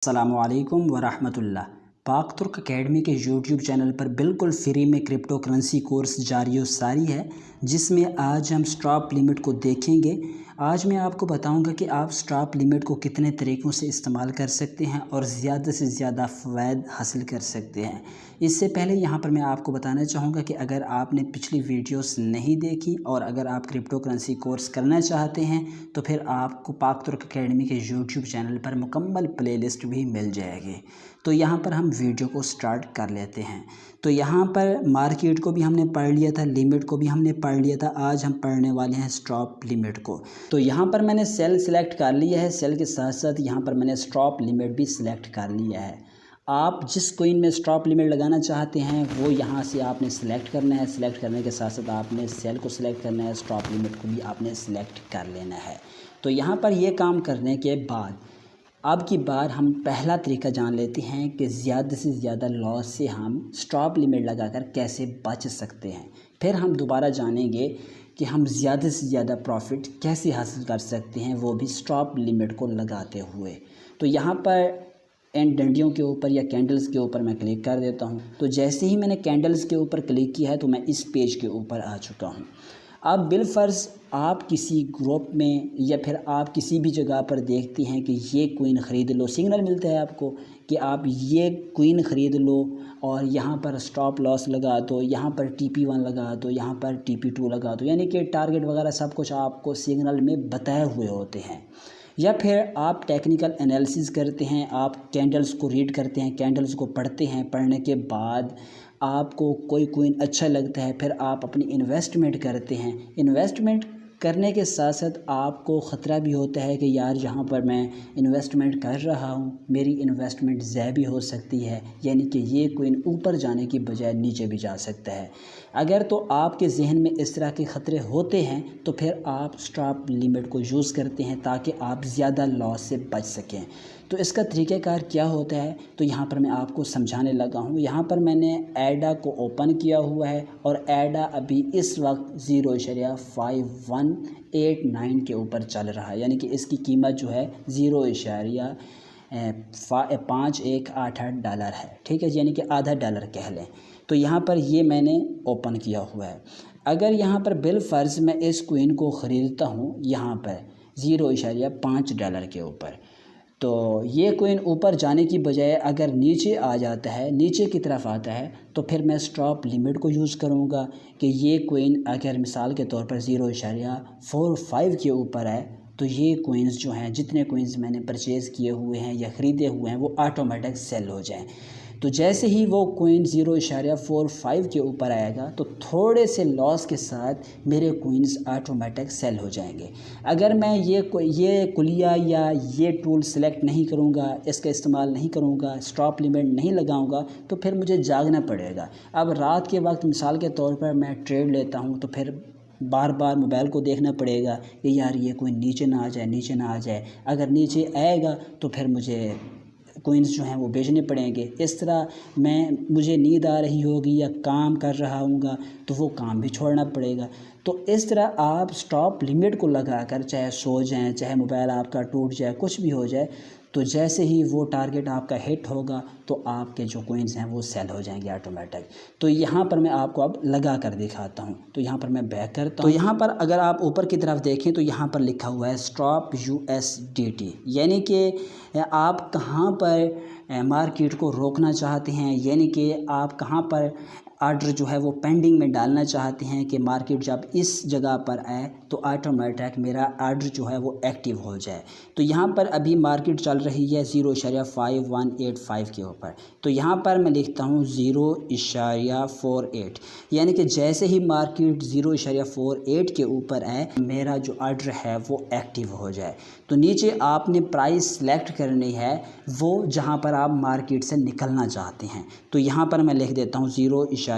अस्सलामुअलैकुम वरहमतुल्लाह। पाक तुर्क अकेडमी के यूट्यूब चैनल पर बिल्कुल फ्री में क्रिप्टो करेंसी कोर्स जारी व सारी है, जिसमें आज हम स्टॉप लिमिट को देखेंगे। आज मैं आपको बताऊंगा कि आप स्टॉप लिमिट को कितने तरीक़ों से इस्तेमाल कर सकते हैं और ज़्यादा से ज़्यादा फ़वाद हासिल कर सकते हैं। इससे पहले यहाँ पर मैं आपको बताना चाहूँगा कि अगर आपने पिछली वीडियोस नहीं देखी और अगर आप क्रिप्टो करेंसी कोर्स करना चाहते हैं तो फिर आपको पाक तुर्क अकेडमी के यूट्यूब चैनल पर मुकम्मल प्लेलिस्ट भी मिल जाएगी। तो यहाँ पर हम वीडियो को स्टार्ट कर लेते हैं। तो यहाँ पर मार्केट को भी हमने पढ़ लिया था, लिमिट को भी हमने पढ़ लिया था। आज हम पढ़ने वाले हैं स्टॉप लिमिट को। तो यहाँ पर मैंने सेल सिलेक्ट कर लिया है, सेल के साथ साथ यहाँ पर मैंने स्टॉप लिमिट भी सिलेक्ट कर लिया है। आप जिस कोइन में स्टॉप लिमिट लगाना चाहते हैं वो यहाँ से आपने सेलेक्ट करना है। सेलेक्ट करने के साथ साथ आपने सेल को सिलेक्ट करना है, स्टॉप लिमिट को भी आपने सेलेक्ट कर लेना है। तो यहाँ पर ये काम करने के बाद अब की बार हम पहला तरीका जान लेते हैं कि ज़्यादा से ज़्यादा लॉस से हम स्टॉप लिमिट लगाकर कैसे बच सकते हैं। फिर हम दोबारा जानेंगे कि हम ज़्यादा से ज़्यादा प्रॉफिट कैसे हासिल कर सकते हैं, वो भी स्टॉप लिमिट को लगाते हुए। तो यहाँ पर इन डंडियों के ऊपर या कैंडल्स के ऊपर मैं क्लिक कर देता हूँ। तो जैसे ही मैंने कैंडल्स के ऊपर क्लिक किया है तो मैं इस पेज के ऊपर आ चुका हूँ। अब बिलफ़र्ज़ आप किसी ग्रुप में या फिर आप किसी भी जगह पर देखते हैं कि ये कोइन ख़रीद लो, सिग्नल मिलता है आपको कि आप ये कोइन ख़रीद लो और यहाँ पर स्टॉप लॉस लगा दो, यहाँ पर TP1 लगा दो, यहाँ पर TP2 लगा दो, यानी कि टारगेट वगैरह सब कुछ आपको सिग्नल में बताए हुए होते हैं। या फिर आप टेक्निकल एनालिसिस करते हैं, आप कैंडल्स को रीड करते हैं, कैंडल्स को पढ़ते हैं, पढ़ने के बाद आपको कोई कोइन अच्छा लगता है, फिर आप अपनी इन्वेस्टमेंट करते हैं। इन्वेस्टमेंट करने के साथ साथ आपको ख़तरा भी होता है कि यार जहाँ पर मैं इन्वेस्टमेंट कर रहा हूँ मेरी इन्वेस्टमेंट ज़ाया भी हो सकती है, यानी कि ये कोइन ऊपर जाने की बजाय नीचे भी जा सकता है। अगर तो आपके जहन में इस तरह के ख़तरे होते हैं तो फिर आप स्टॉप लिमिट को यूज़ करते हैं ताकि आप ज़्यादा लॉस से बच सकें। तो इसका तरीक़ाकार क्या होता है तो यहाँ पर मैं आपको समझाने लगा हूँ। यहाँ पर मैंने एडा को ओपन किया हुआ है और एडा अभी इस वक्त 0.5189 के ऊपर चल रहा है, यानी कि इसकी कीमत जो है 0.5188 डॉलर है। ठीक है, यानी कि आधा डॉलर कह लें। तो यहाँ पर ये मैंने ओपन किया हुआ है। अगर यहाँ पर बिलफ़र्ज़ मैं इस कोइन को ख़रीदता हूँ यहाँ पर 0.5 डॉलर के ऊपर, तो ये कोइन ऊपर जाने की बजाय अगर नीचे आ जाता है, नीचे की तरफ आता है, तो फिर मैं स्टॉप लिमिट को यूज़ करूँगा कि ये कोइन अगर मिसाल के तौर पर 0.45 के ऊपर है तो ये कोइंस जो हैं, जितने कोइंस मैंने परचेज़ किए हुए हैं या ख़रीदे हुए हैं वो ऑटोमेटिक सेल हो जाएं। तो जैसे ही वो कोइन 0.45 के ऊपर आएगा तो थोड़े से लॉस के साथ मेरे कोइंस ऑटोमेटिक सेल हो जाएंगे। अगर मैं ये कुलिया या ये टूल सेलेक्ट नहीं करूँगा, इसका इस्तेमाल नहीं करूँगा, स्टॉप लिमिट नहीं लगाऊँगा तो फिर मुझे जागना पड़ेगा। अब रात के वक्त मिसाल के तौर पर मैं ट्रेड लेता हूँ तो फिर बार बार मोबाइल को देखना पड़ेगा कि यार ये कोई नीचे ना आ जाए, नीचे ना आ जाए। अगर नीचे आएगा तो फिर मुझे कोइंस जो हैं वो बेचने पड़ेंगे। इस तरह मुझे नींद आ रही होगी या काम कर रहा हूँगा तो वो काम भी छोड़ना पड़ेगा। तो इस तरह आप स्टॉप लिमिट को लगाकर चाहे सो जाएं, चाहे मोबाइल आपका टूट जाए, कुछ भी हो जाए, तो जैसे ही वो टारगेट आपका हिट होगा तो आपके जो कोइंस हैं वो सेल हो जाएंगे ऑटोमेटिक। तो यहाँ पर मैं आपको अब लगा कर दिखाता हूँ। तो यहाँ पर मैं बैक करता हूँ। तो यहाँ पर अगर आप ऊपर की तरफ देखें तो यहाँ पर लिखा हुआ है स्टॉप USDT, यानी कि आप कहाँ पर मार्केट को रोकना चाहते हैं, यानी कि आप कहाँ पर आर्डर जो है वो पेंडिंग में डालना चाहते हैं कि मार्केट जब इस जगह पर आए तो ऑटोमेटिक मेरा आर्डर जो है वो एक्टिव हो जाए। तो यहाँ पर अभी मार्केट चल रही है 0.5185 के ऊपर, तो यहाँ पर मैं लिखता हूँ 0.48, यानी कि जैसे ही मार्केट 0.48 के ऊपर आए मेरा जो आर्डर है वो एक्टिव हो जाए। तो नीचे आपने प्राइस सेलेक्ट करनी है वो जहाँ पर आप मार्केट से निकलना चाहते हैं। तो यहाँ पर मैं लिख देता हूँ 0.45।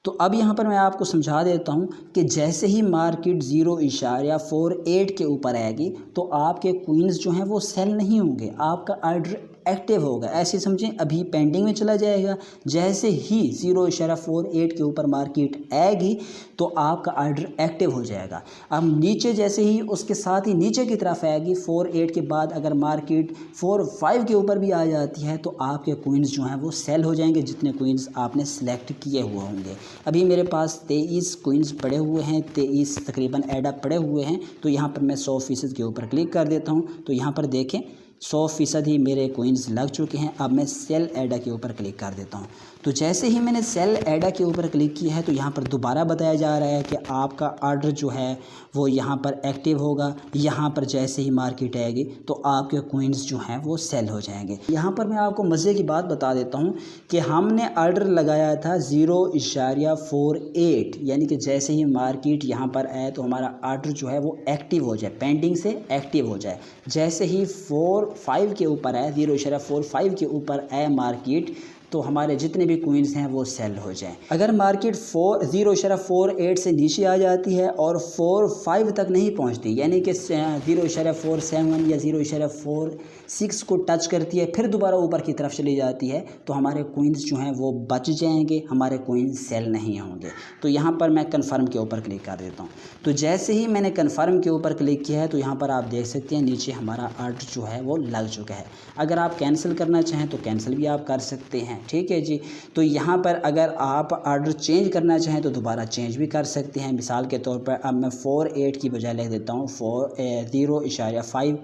तो अब यहाँ पर मैं आपको समझा देता हूँ कि जैसे ही मार्केट 0.48 के ऊपर आएगी तो आपके क्वींस जो हैं वो सेल नहीं होंगे, आपका ऑर्डर एक्टिव होगा। ऐसे समझें, अभी पेंडिंग में चला जाएगा, जैसे ही 0.48 के ऊपर मार्केट आएगी तो आपका ऑर्डर एक्टिव हो जाएगा। अब नीचे जैसे ही उसके साथ ही नीचे की तरफ आएगी 48 के बाद अगर मार्केट 45 के ऊपर भी आ जाती है तो आपके क्वींस जो हैं वो सेल हो जाएंगे, जितने क्वींस आपने सेलेक्ट किए हुए होंगे। अभी मेरे पास 23 क्वींस पड़े हुए हैं, 23 तकरीबन एडअप पड़े हुए हैं। तो यहाँ पर मैं 100% के ऊपर क्लिक कर देता हूँ। तो यहाँ पर देखें 100% ही मेरे क्वींस लग चुके हैं। अब मैं सेल एडा के ऊपर क्लिक कर देता हूँ। तो जैसे ही मैंने सेल एडा के ऊपर क्लिक किया है तो यहाँ पर दोबारा बताया जा रहा है कि आपका ऑर्डर जो है वो यहाँ पर एक्टिव होगा। यहाँ पर जैसे ही मार्केट आएगी तो आपके क्वींस जो हैं वो सेल हो जाएंगे। यहाँ पर मैं आपको मज़े की बात बता देता हूँ कि हमने ऑर्डर लगाया था 0.48, यानी कि जैसे ही मार्केट यहाँ पर आए तो हमारा ऑर्डर जो है वो एक्टिव हो जाए, पेंडिंग से एक्टिव हो जाए। जैसे ही 45 के ऊपर आए, 0.45 के ऊपर आए मार्केट, तो हमारे जितने भी क्वींस हैं वो सेल हो जाएं। अगर मार्केट 0.48 से नीचे आ जाती है और 45 तक नहीं पहुंचती, यानी कि 0.47 या 0.46 को टच करती है, फिर दोबारा ऊपर की तरफ चली जाती है, तो हमारे क्वींस जो हैं वो बच जाएंगे, हमारे क्वींस सेल नहीं होंगे। तो यहाँ पर मैं कन्फर्म के ऊपर क्लिक कर देता हूँ। तो जैसे ही मैंने कन्फर्म के ऊपर क्लिक किया है तो यहाँ पर आप देख सकते हैं नीचे हमारा ऑर्डर जो है वो लग चुका है। अगर आप कैंसिल करना चाहें तो कैंसिल भी आप कर सकते हैं, ठीक है जी। तो यहाँ पर अगर आप ऑर्डर चेंज करना चाहें तो दोबारा चेंज भी कर सकते हैं। मिसाल के तौर पर अब मैं 48 की बजाय लिख देता हूँ 0.5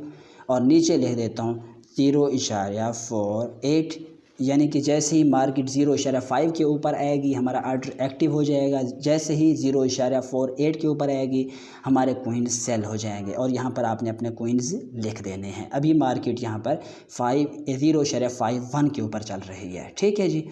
और नीचे लिख देता हूँ 0.48, यानी कि जैसे ही मार्केट 0.5 के ऊपर आएगी हमारा ऑर्डर एक्टिव हो जाएगा, जैसे ही 0.48 के ऊपर आएगी हमारे क्वींस सेल हो जाएंगे। और यहाँ पर आपने अपने क्वींस लिख देने हैं। अभी मार्केट यहाँ पर 0.51 के ऊपर चल रही है, ठीक है जी।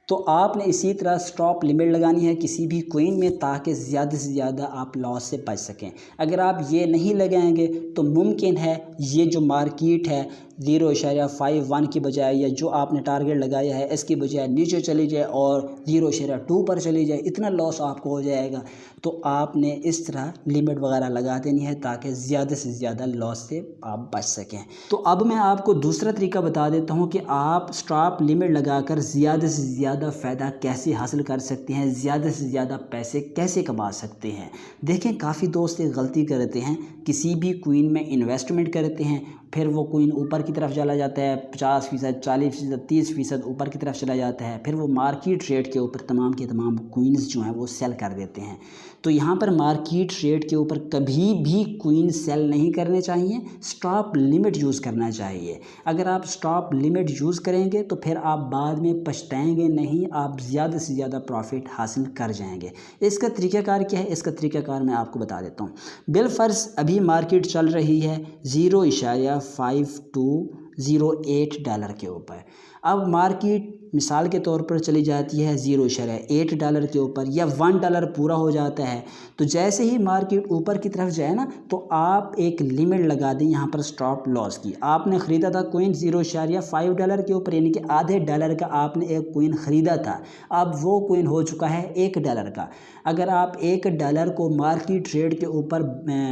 तो आपने इसी तरह स्टॉप लिमिट लगानी है किसी भी क्वीन में, ताकि ज़्यादा से ज़्यादा आप लॉस से बच सकें। अगर आप ये नहीं लगाएंगे तो मुमकिन है ये जो मार्केट है 0.51 की बजाय या जो आपने टारगेट लगाया है इसकी बजाय नीचे चली जाए और 0.2 पर चली जाए, इतना लॉस आपको हो जाएगा। तो आपने इस तरह लिमिट वगैरह लगा देनी है ताकि ज़्यादा से ज़्यादा लॉस से आप बच सकें। तो अब मैं आपको दूसरा तरीका बता देता हूँ कि आप स्टॉप लिमिट लगाकर ज़्यादा से ज़्यादा फ़ायदा कैसे हासिल कर सकते हैं, ज़्यादा से ज़्यादा पैसे कैसे कमा सकते हैं। देखें, काफ़ी दोस्त एक गलती करते हैं, किसी भी क्वीन में इन्वेस्टमेंट करते हैं, फिर वो क्वीन ऊपर की तरफ चला जाता है, 50%, 40%, 30% ऊपर की तरफ चला जाता है, फिर वो मार्केट रेट के ऊपर तमाम के तमाम क्वींस जो हैं वो सेल कर देते हैं। तो यहाँ पर मार्केट रेट के ऊपर कभी भी क्वीन सेल नहीं करने चाहिए, स्टॉप लिमिट यूज़ करना चाहिए। अगर आप स्टॉप लिमिट यूज़ करेंगे तो फिर आप बाद में पछताएंगे नहीं, आप ज़्यादा से ज़्यादा प्रॉफिट हासिल कर जाएंगे। इसका तरीक़ाकार क्या है? इसका तरीक़ाकार मैं आपको बता देता हूँ। बिलफ़र्ज़ अभी मार्केट चल रही है 0.5208 डॉलर के ऊपर। अब मार्केट मिसाल के तौर पर चली जाती है 0.8 डॉलर के ऊपर या $1 पूरा हो जाता है, तो जैसे ही मार्केट ऊपर की तरफ जाए ना तो आप एक लिमिट लगा दें यहाँ पर स्टॉप लॉस की। आपने ख़रीदा था कोइन 0.5 डॉलर के ऊपर, यानी कि आधे डॉलर का आपने एक कोइन ख़रीदा था, अब वो कोइन हो चुका है $1 का। अगर आप $1 को मार्केट रेट के ऊपर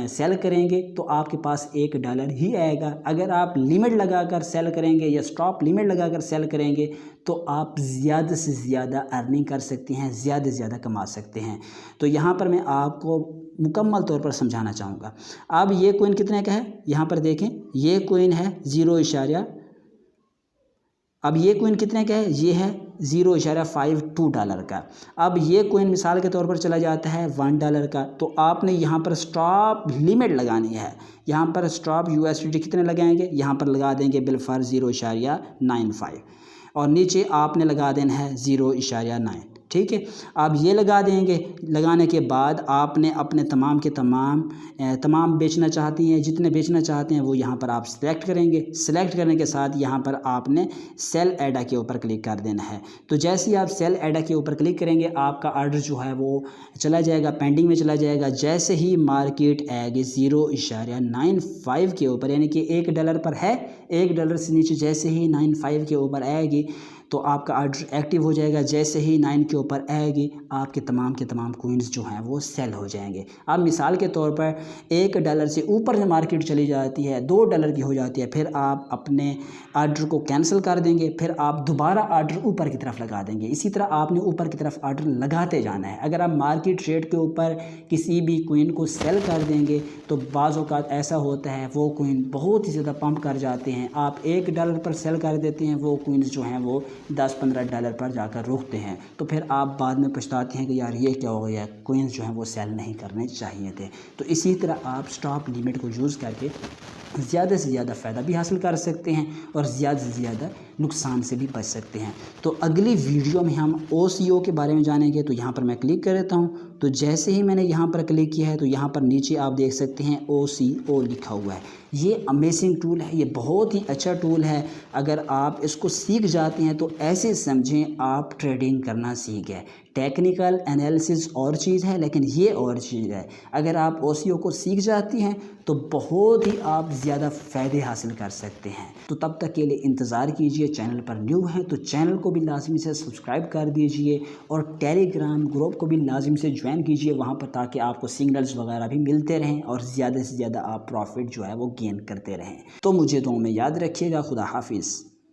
सेल करेंगे तो आपके पास $1 ही आएगा। अगर आप लिमिट लगाकर सेल करेंगे या स्टॉप लिमिट लगाकर सेल करेंगे तो आप ज़्यादा से ज़्यादा अर्निंग कर सकते हैं, ज़्यादा से ज़्यादा कमा सकते हैं। तो यहाँ पर मैं आपको मुकम्मल तौर पर समझाना चाहूँगा। अब ये कोइन कितने का है, यहाँ पर देखें, ये कोइन है 0. अब ये कोइन कितने का है, ये है 0.52 डॉलर का। अब ये कोइन मिसाल के तौर पर चला जाता है $1 का, तो आपने यहाँ पर स्टॉप लिमिट लगानी है। यहाँ पर स्टॉप USDT कितने लगाएंगे, यहाँ पर लगा देंगे बिलफर्ज 0.95 और नीचे आपने लगा देना है 0.9, ठीक है। आप ये लगा देंगे। लगाने के बाद आपने अपने तमाम के तमाम बेचना चाहती हैं, जितने बेचना चाहते हैं वो यहाँ पर आप सिलेक्ट करेंगे। सिलेक्ट करने के साथ यहाँ पर आपने सेल एडा के ऊपर क्लिक कर देना है। तो जैसे ही आप सेल एडा के ऊपर क्लिक करेंगे आपका ऑर्डर जो है वो चला जाएगा, पेंडिंग में चला जाएगा। जैसे ही मार्केट आएगी 0.95 के ऊपर, यानी कि $1 पर है, $1 से नीचे जैसे ही 95 के ऊपर आएगी तो आपका आर्डर एक्टिव हो जाएगा। जैसे ही 9 के ऊपर आएगी आपके तमाम के तमाम कोइंस जो हैं वो सेल हो जाएंगे। अब मिसाल के तौर पर $1 से ऊपर मार्केट चली जाती है, $2 की हो जाती है, फिर आप अपने आर्डर को कैंसिल कर देंगे, फिर आप दोबारा आर्डर ऊपर की तरफ लगा देंगे। इसी तरह आपने ऊपर की तरफ आर्डर लगाते जाना है। अगर आप मार्केट रेट के ऊपर किसी भी कोइन को सेल कर देंगे तो बाज़ औक़ात ऐसा होता है वो कोइन बहुत ही ज़्यादा पंप कर जाते हैं। आप $1 पर सेल कर देते हैं, वो कोइंस जो हैं वो $10-15 पर जाकर रुकते हैं, तो फिर आप बाद में पछताते हैं कि यार ये क्या हो गया, कोइंस जो हैं वो सेल नहीं करने चाहिए थे। तो इसी तरह आप स्टॉप लिमिट को यूज़ करके ज़्यादा से ज़्यादा फ़ायदा भी हासिल कर सकते हैं और ज़्यादा से ज़्यादा नुकसान से भी बच सकते हैं। तो अगली वीडियो में हम OCO के बारे में जानेंगे। तो यहाँ पर मैं क्लिक कर देता हूँ। तो जैसे ही मैंने यहाँ पर क्लिक किया है तो यहाँ पर नीचे आप देख सकते हैं OCO लिखा हुआ है। ये अमेजिंग टूल है, ये बहुत ही अच्छा टूल है। अगर आप इसको सीख जाते हैं तो ऐसे समझें आप ट्रेडिंग करना सीख गए। टेक्निकल एनालिसिस और चीज़ है, लेकिन ये और चीज़ है। अगर आप OCO को सीख जाती हैं तो बहुत ही आप ज़्यादा फ़ायदे हासिल कर सकते हैं। तो तब तक के लिए इंतज़ार कीजिए। चैनल पर न्यू हैं तो चैनल को भी लाजमी से सब्सक्राइब कर दीजिए और टेलीग्राम ग्रुप को भी लाजिम से ज्वाइन कीजिए वहाँ पर, ताकि आपको सिग्नल्स वगैरह भी मिलते रहें और ज़्यादा से ज़्यादा आप प्रॉफिट जो है वो गेन करते रहें। तो मुझे दुआ में याद रखिएगा। खुदा हाफिज़।